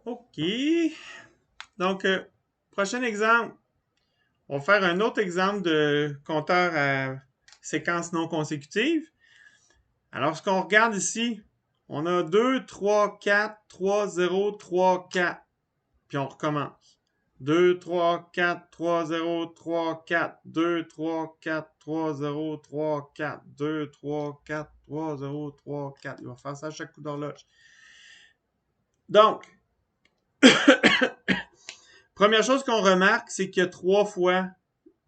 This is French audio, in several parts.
OK. Donc, prochain exemple. On va faire un autre exemple de compteur à séquence non consécutive. Alors, ce qu'on regarde ici, on a 2, 3, 4, 3, 0, 3, 4. Puis on recommence. 2, 3, 4, 3, 0, 3, 4. 2, 3, 4, 3, 0, 3, 4. 2, 3, 4, 3, 0, 3, 4. Il va faire ça à chaque coup d'horloge. Donc, première chose qu'on remarque, c'est qu'il y a 3 fois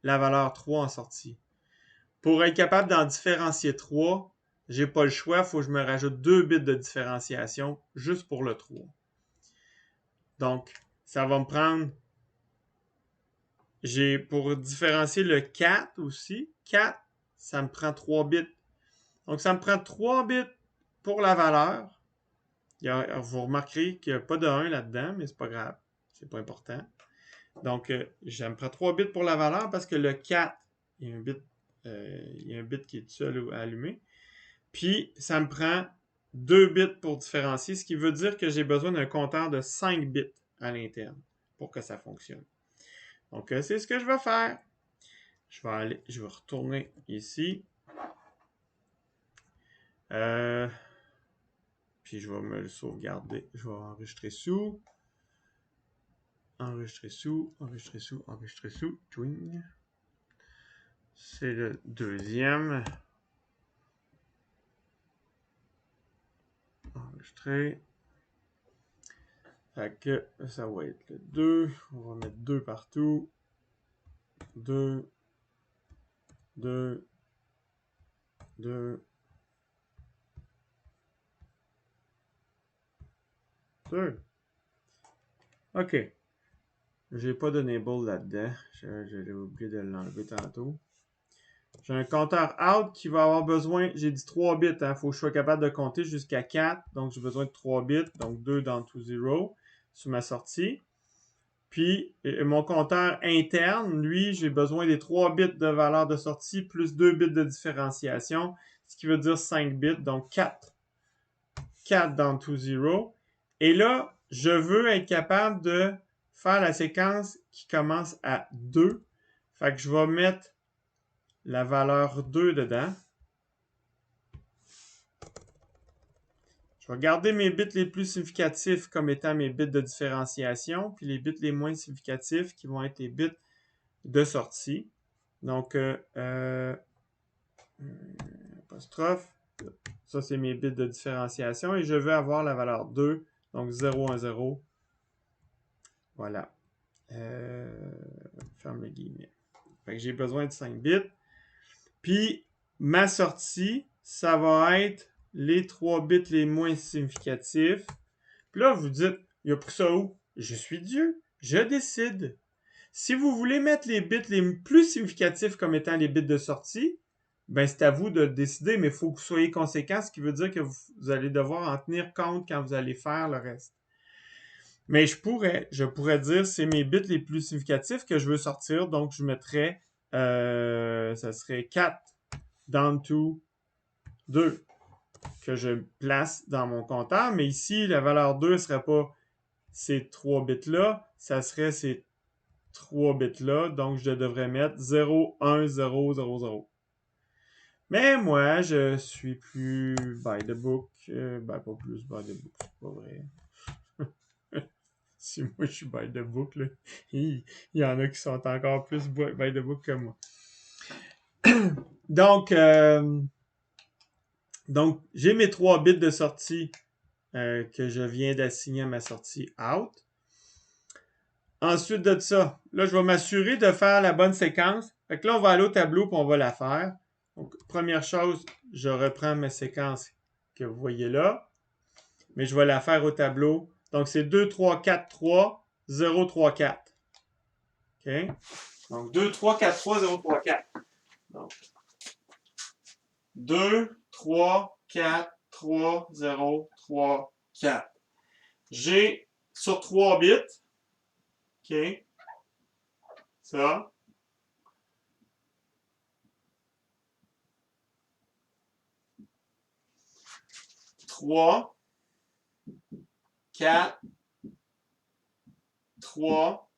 la valeur 3 en sortie. Pour être capable d'en différencier 3, j'ai pas le choix, il faut que je me rajoute 2 bits de différenciation juste pour le 3. Donc, ça va me prendre, pour différencier le 4 aussi, 4, ça me prend 3 bits. Donc, ça me prend 3 bits pour la valeur. Vous remarquerez qu'il n'y a pas de 1 là-dedans, mais c'est pas grave. C'est pas important. Donc, ça me prend 3 bits pour la valeur parce que le 4, il y a un bit qui est tout seul à allumer. Puis, ça me prend 2 bits pour différencier, ce qui veut dire que j'ai besoin d'un compteur de 5 bits à l'interne pour que ça fonctionne. Donc, c'est ce que je vais faire. Je vais retourner ici. Puis, je vais me le sauvegarder. Je vais enregistrer sous. Enregistrer sous. Enregistrer sous. Enregistrer sous. Twing. C'est le deuxième. Enregistrer. Fait que ça va être le 2. On va mettre 2 partout. 2. 2. 2. 2. OK. J'ai pas de enable là-dedans. J'avais oublié de l'enlever tantôt. J'ai un compteur out qui va avoir besoin, j'ai dit 3 bits, il faut que je sois capable de compter jusqu'à 4, donc j'ai besoin de 3 bits, donc 2 dans to 0 sur ma sortie. Puis mon compteur interne, lui, j'ai besoin des 3 bits de valeur de sortie plus 2 bits de différenciation, ce qui veut dire 5 bits, donc 4. 4 dans to 0. Et là, je veux être capable de faire la séquence qui commence à 2. Fait que je vais mettre la valeur 2 dedans. Je vais garder mes bits les plus significatifs comme étant mes bits de différenciation, puis les bits les moins significatifs qui vont être les bits de sortie. Donc, apostrophe, ça c'est mes bits de différenciation et je veux avoir la valeur 2, donc 0, 1, 0. Voilà. Ferme le guillemet. Fait que j'ai besoin de 5 bits. Puis, ma sortie, ça va être les 3 bits les moins significatifs. Puis là, vous dites, il a pris ça où? Je suis Dieu. Je décide. Si vous voulez mettre les bits les plus significatifs comme étant les bits de sortie, ben c'est à vous de le décider, mais il faut que vous soyez conséquent, ce qui veut dire que vous allez devoir en tenir compte quand vous allez faire le reste. Mais je pourrais dire c'est mes bits les plus significatifs que je veux sortir, donc je mettrais, ça serait 4 down to 2 que je place dans mon compteur, mais ici, la valeur 2 ne serait pas ces 3 bits-là, ça serait ces 3 bits-là, donc je devrais mettre 0, 1, 0, 0, 0. Mais moi, je suis plus by the book. Ben, pas plus by the book, c'est pas vrai. Si moi je suis by the book, là, il y en a qui sont encore plus by the book que moi. Donc, j'ai mes 3 bits de sortie que je viens d'assigner à ma sortie out. Ensuite de ça, là, je vais m'assurer de faire la bonne séquence. Fait que là, on va aller au tableau et on va la faire. Donc, première chose, je reprends ma séquence que vous voyez là, mais je vais la faire au tableau. Donc, c'est 2, 3, 4, 3, 0, 3, 4. OK? Donc, 2, 3, 4, 3, 0, 3, 4. Donc, 2, 3, 4, 3, 0, 3, 4. J'ai sur 3 bits, OK, ça, 3, 4, 3,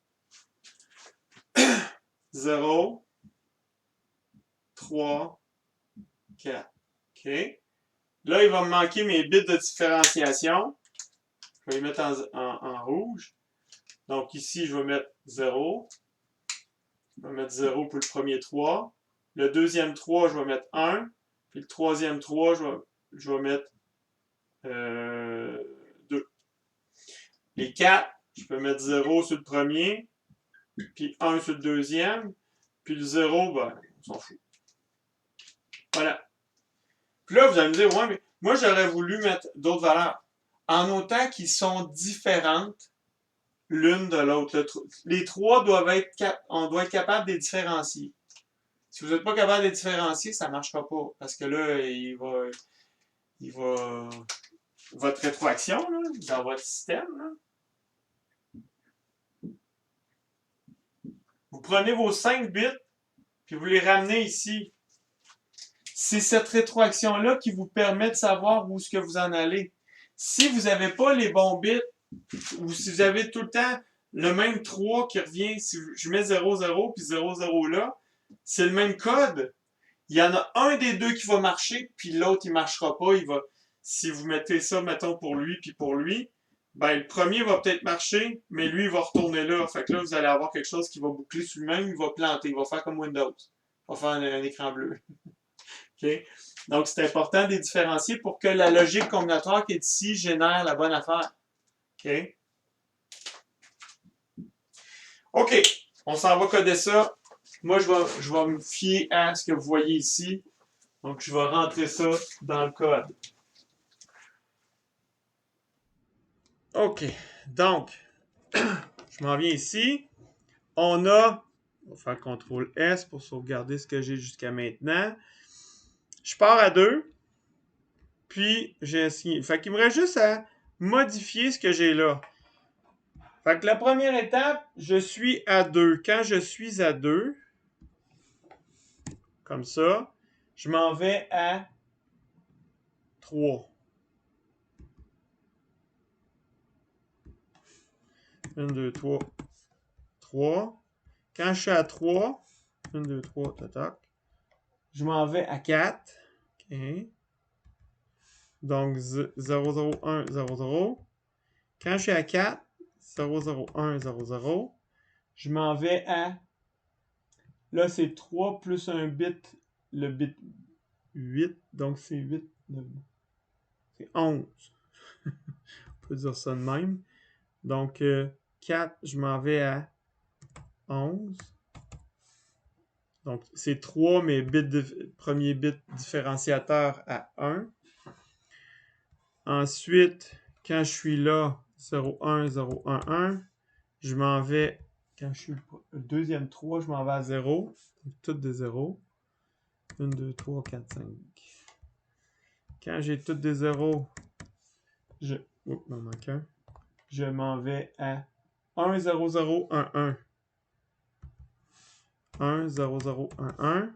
0, 3, 4. OK. Là, il va me manquer mes bits de différenciation. Je vais les mettre en rouge. Donc ici, je vais mettre 0. Je vais mettre 0 pour le premier 3. Le deuxième 3, je vais mettre 1. Puis le troisième 3, je vais mettre 2. Les 4, je peux mettre 0 sur le premier, puis 1 sur le deuxième, puis le 0, ben, on s'en fout. Voilà. Puis là, vous allez me dire, ouais, mais moi, j'aurais voulu mettre d'autres valeurs. En autant qu'ils sont différentes l'une de l'autre. Les trois doivent être, on doit être capable de les différencier. Si vous n'êtes pas capable de les différencier, ça ne marchera pas. Parce que là, votre rétroaction, là, dans votre système, là, vous prenez vos 5 bits, puis vous les ramenez ici. C'est cette rétroaction-là qui vous permet de savoir où est-ce que vous en allez. Si vous n'avez pas les bons bits, ou si vous avez tout le temps le même 3 qui revient, si je mets 0, 0, puis 0, 0 là, c'est le même code. Il y en a un des deux qui va marcher, puis l'autre, il ne marchera pas. Si vous mettez ça, mettons, pour lui, puis pour lui, ben, le premier va peut-être marcher, mais lui, il va retourner là. Fait que là, vous allez avoir quelque chose qui va boucler sur lui-même, il va planter, il va faire comme Windows. Il va faire un écran bleu. OK? Donc, c'est important de les différencier pour que la logique combinatoire qui est ici génère la bonne affaire. OK? OK. On s'en va coder ça. Moi, je vais me fier à ce que vous voyez ici. Donc, je vais rentrer ça dans le code. OK. Donc, je m'en viens ici. On va faire CTRL S pour sauvegarder ce que j'ai jusqu'à maintenant. Je pars à 2. Puis, j'ai assigné. Fait qu'il me reste juste à modifier ce que j'ai là. Fait que la première étape, je suis à 2. Quand je suis à 2, comme ça, je m'en vais à 3. 1, 2, 3, 3. Quand je suis à 3, 1, 2, 3, tac. Je m'en vais à 4. OK. Donc, 0, 0, 1, 0, 0. Quand je suis à 4, 0, 0, 1, 0, 0. Je m'en vais à... Là, c'est 3 plus un bit, le bit 8. Donc, c'est 8, 9. C'est 11. On peut dire ça de même. Donc, 4, je m'en vais à 11. Donc, c'est 3, mais premier bit différenciateur à 1. Ensuite, quand je suis là, 0, 1, 0, 1, 1, je m'en vais, quand je suis le deuxième 3, je m'en vais à 0. Donc, toutes des 0. 1, 2, 3, 4, 5. Quand j'ai toutes des 0, il m'en manque un. Je m'en vais à 1, 0, 0, 1, 1. 1, 0, 0, 1, 1.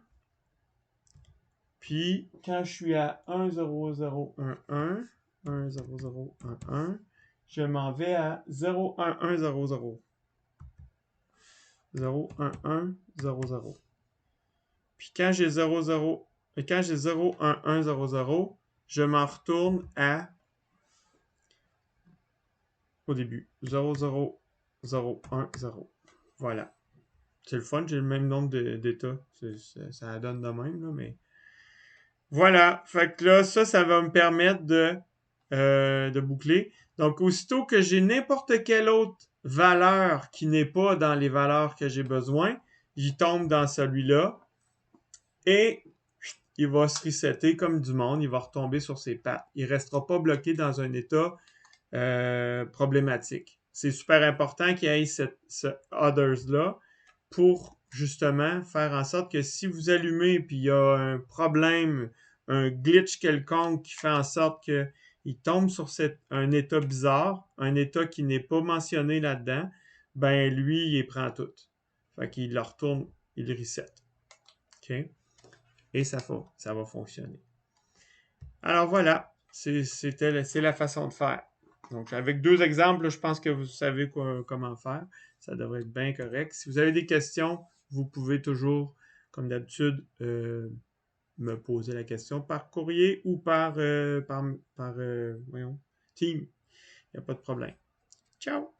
Puis, quand je suis à 1, 0, 0, 1, 1, 1, 0, 0, 1, 1, je m'en vais à 0, 1, 1, 0, 0. 0, 1, 1, 0, 0. Puis, quand j'ai 0, 0, quand j'ai 0, 1, 1, 0, 0, je m'en retourne au début. 0, 0, 0, 1, 0. Voilà. C'est le fun, j'ai le même nombre d'états. Ça donne de même, là, mais... Voilà. Fait que là, ça va me permettre de boucler. Donc, aussitôt que j'ai n'importe quelle autre valeur qui n'est pas dans les valeurs que j'ai besoin, il tombe dans celui-là et il va se resetter comme du monde. Il va retomber sur ses pattes. Il ne restera pas bloqué dans un état problématique. C'est super important qu'il y ait ce others-là pour justement faire en sorte que si vous allumez et il y a un problème, un glitch quelconque qui fait en sorte qu'il tombe sur un état bizarre, un état qui n'est pas mentionné là-dedans, ben lui, il prend tout. Fait qu'il le retourne, il le reset. OK? Et ça va fonctionner. Alors voilà, c'est la façon de faire. Donc, avec 2 exemples, là, je pense que vous savez comment faire. Ça devrait être bien correct. Si vous avez des questions, vous pouvez toujours, comme d'habitude, me poser la question par courrier ou par voyons, Team. Il n'y a pas de problème. Ciao!